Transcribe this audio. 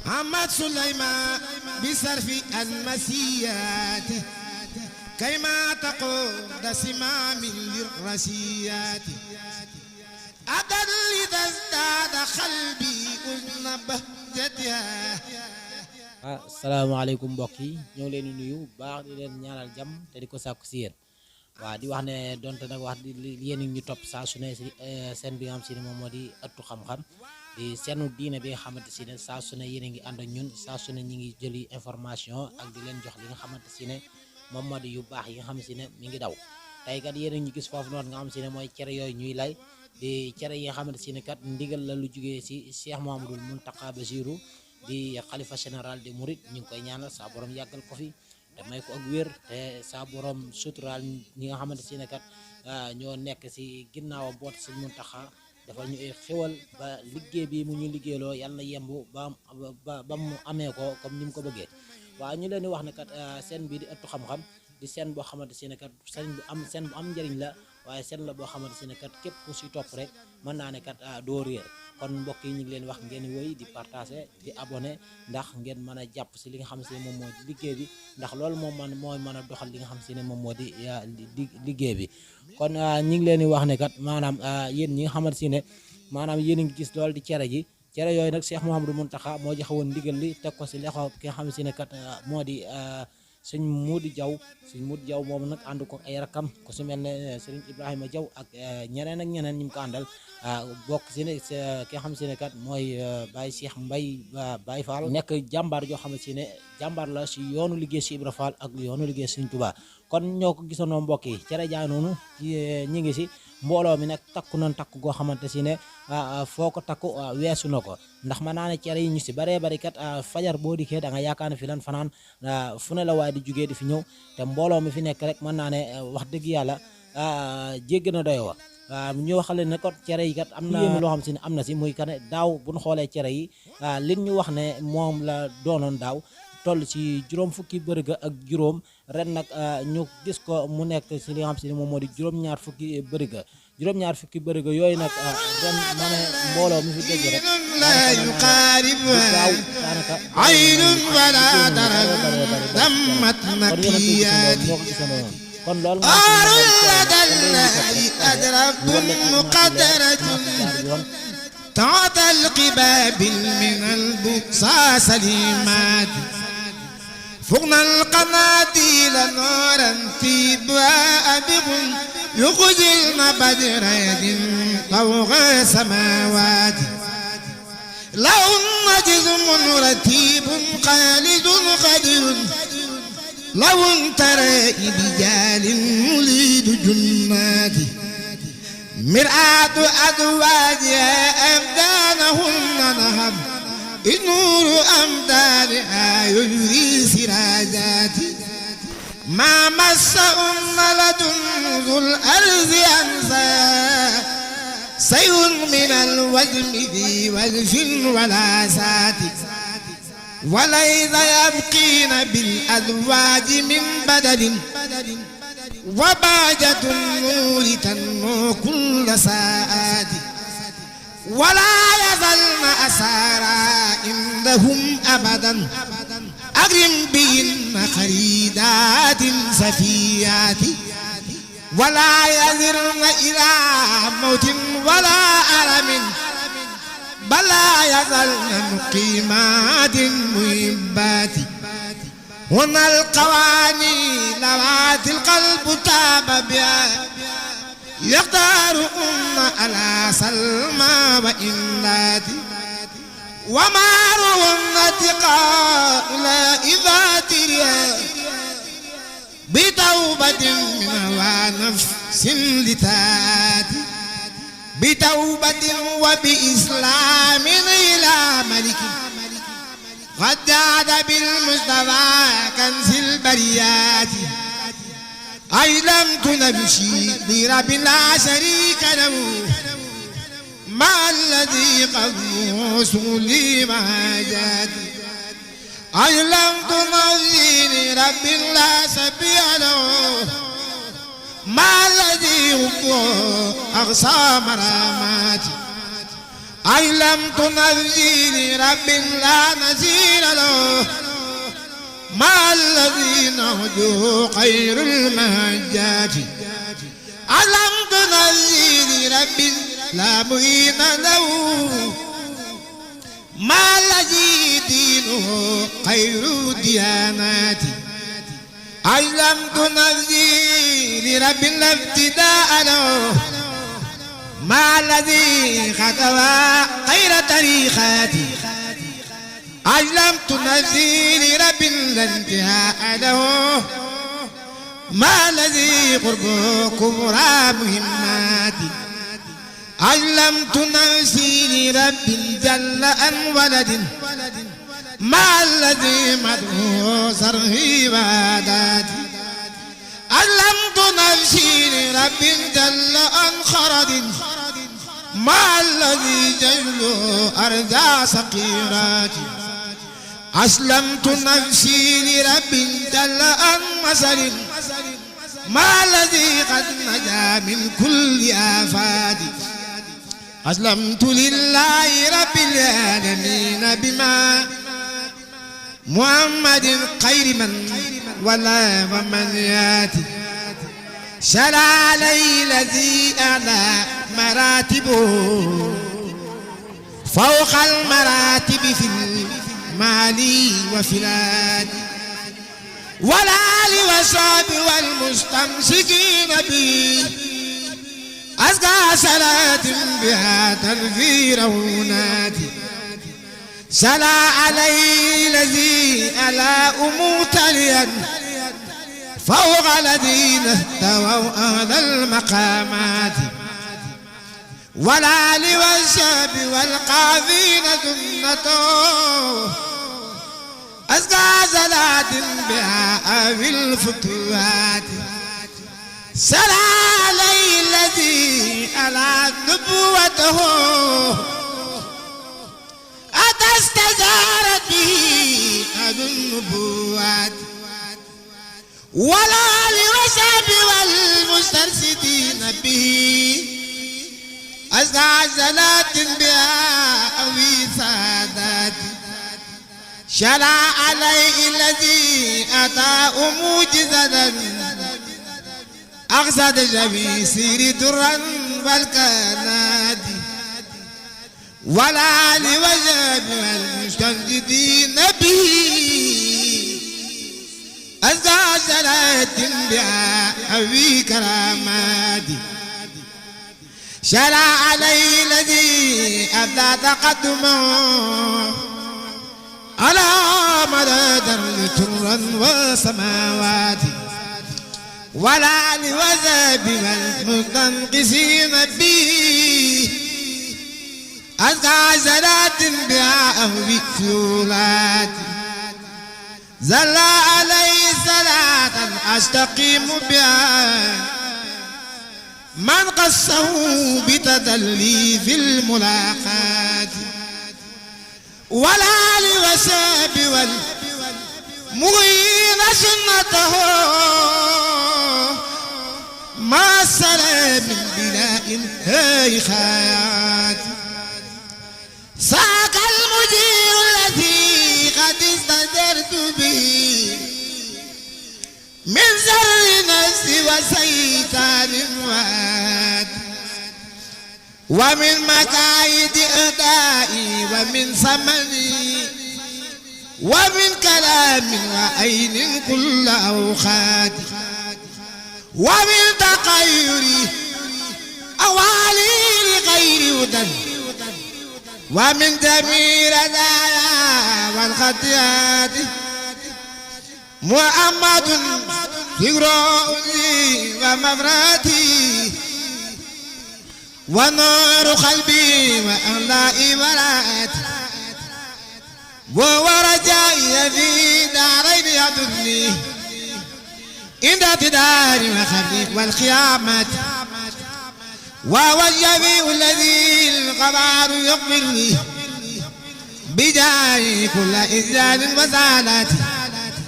محمد سليمان بصرف المسيات كيما تقود سمام للرسيات أبدا إذا ازداد قلبي أذن بهجتها. asalaamaaleykum mbokk yi ñoo leen di nuyu bu baax di leen ñaanal jàmm te di ko sàkku si yéen waaw di wax ne donte nag wax di yéen ñu topp saa su ne si seen bi nga xam si ne moom moo di ëttu xam-xam di seenu diine bi nga xamante si ne saa su ne yéen a ngi ànd ak ñun saa su ne ñi ngi jëli information ak di leen jox li nga xamante si ne moom moo di yu baax yi nga xam si ne mi ngi daw tey kat yéen a ñu gis foofu noonu nga xam si ne mooy cere yooyu ñuy lay di cere yi nga xamante si ne kat ndigal la lu jugee si Cheikh Mouhamadoul Mountakha Bassirou di xalifa général de Mouride ñu ngi koy ñaanal saa borom yàggal ko fi te may ko ak wér te saa borom suturaal ñi nga xamante si ne kat ñoo nekk si ginnaawam boot si Mountakha dafa ñu ay xewal ba liggéey bi mu ñu liggéeyloo yàlla na yemb ba mu amee ko comme ni mu ko bëggee waaw ñu leen di wax ne kat seen bii di ëttu xam-xam di seen boo xamante si ne kat seen bu am njëriñ la waaye seen la boo xamante si ne kat képp ku si topp rek mën naa ne kat doo réer kon mbokk yi ñu ngi leen wax ngeen woy di partager di abonné ndax ngeen mën a jàpp si li nga xam si ne moom moo di liggéey bi ndax loolu moom mooy mën a doxal li nga xam si ne moom moo di liggéey bi kon ñu ngi leen di wax ne kat maanaam yéen ñi nga xamante si ne maanaam yéen a ngi gis loolu di cere ji cere yooyu nag Cheikh Mouhamadoul Mountakha moo joxe woon ndigal li teg ko si loxo ki nga xam si ne kat moo di sëñ Modou Diaw moom nag ànd ko ay rakam ku si mel ne Serigne Ibrahima Diaw ak ñeneen ak ñeneen ñu ko àndal bokk si ne ki nga xam si ne kat mooy Baye Cheikh Mbaye Baye Fall nekk jàmbaar joo xam si ne jàmbaar la si yoonu liggéey si Ibra Fall ak yoonu liggéey Serigne Touba kon ñoo ko gisandoo mbokk yi cere jaay noonu ñi ngi si mbooloo mi nag takku nan takku goo xamante si ne foo ko takku weesu na ko ndax mën naa ne cere yi ñu si baree bari kat fajar boo dikkee da nga yaakaar ne fi lan fanaan fu ne la waaye di jugee di fi ñëw te mbooloo mi fi nekk rek mën naa ne wax dëgg yàlla jégg na doy wa ñu waxale ne kon cere yi kat am na loo xam si ne am na si muy kane daaw bu ñu xoolee cere yi li ñu wax ne moom la doonoon daaw toll ci juróom fukki bërëga ak juróom ren nag ñu gis ko mu nekk si li nga xam si ne moom moo di juróom-ñaar fukki bërëga yooyu nag ren ma ne mbooloo mi fi dégg rek لا يقاربها عين ولا درن دمت مكيات kon loolu أر لدى الله أدرب مقدرة تعطى القبابل من البؤساس سليمات فوقنا القناديل نورا في بواء بغل يخجلنا بدر يد طوغ سماوات لهم جزم رتيب خالد قدر لهم ترى بجال يريد جنات مرآة أزواجها أبدانهن نهب نور أمدادها يجري سراجات ما مسهم ملد ذو الأرض أنسى سيء من الوجم ذي وجف ولا سات وليس يبقين بالأزواج من بدل وباجة النور تنمو كل ساعات ولا يزلن أسارا عندهم أبدا أكرم بهن خريدات سفيات ولا يزرن إلى موت ولا ألم بلا يزلن مقيمات محبات هنا القواني لوات القلب تاب بها يختار على سلمى وإنات ومارهن اتقاء لا إذا تريا بتوبة من ونفس لتات بتوبة وبإسلام إلى ملك قد جاد بالمصطفى كنز البريات أي لم تنبشي لرب لا شريك له مع الذي قد وصولي مهاجاتي أي لم تنظي لرب لا سبيع له مع الذي هو أقصى مراماتي علمت نفسي لرب لا نزيل له مع الذين هدوا خير المهجات علمت نفسي لرب لا معين له مع الذي دينه خير الديانات علمت نفسي لرب لا ابتداء له مع الذي خطوى خير طريقاتي علمت نفسي لرب لا انتهاء له مع الذي قربه كبرى مهماتي علمت نفسي لرب جل عن ولد مع الذي مدعو صرهي وعاداتي علمت نفسي لرب جل عن خرد مع الذي جله أرجى سقيراتي أسلمت نفسي لرب جل عن مثل مع الذي قد نجا من كل آفات أسلمت لله رب العالمين بما محمد خير من ولا ومن ياتي شرع علي الذي أعلى مراتبه فوق المراتب في المال وفي الآد والآل والصحب والمستمسكين به أزكى صلاة بها تنفير وناتي صلى علي الذي ألا متليا فوق الذين اهتووا أهل المقامات والآل والشعب والقاضين سنته أزكى صلاة بها أوي الفتوات صلى علي الذي ألا نبوته أتستجارت به أهل النبوات والآل والصحب والمسترشدين به أزكى صلاة بها أوي سادات شرع عليه الذي أتى موجزة أقصد جميع سير درا والكناد والآل والصحب والمستنجدين به أزكى صلاة بها أوي كراماتي شرع عليه الذي أبدى تقدمه على مدى ترا وسماوات والآل والصحب والمستنقصين به أزكى صلاة بها أهوي كيولات زل عليه صلاة أستقيم بها من قصه بتدلي في الملاقات والآل والصحب والمغين سنته ما سلام بلا انتهاء خيات ساق المدير الذي قد استدرت به من زر نفسي وسيطان واد ومن مكايد أدائي ومن ثمني ومن كلام وعين كل أوقات ومن تغير أوالي لغير هدى ومن دمير دايا والخطيات محمد فكري ومفراتي ونور قلبي وأملائي وراتي ورجائي في دارين يدني عند اعتدار وخبري والخيامات وهو الجميع الذي القبار يقبلني بجاي كل إذان وزالات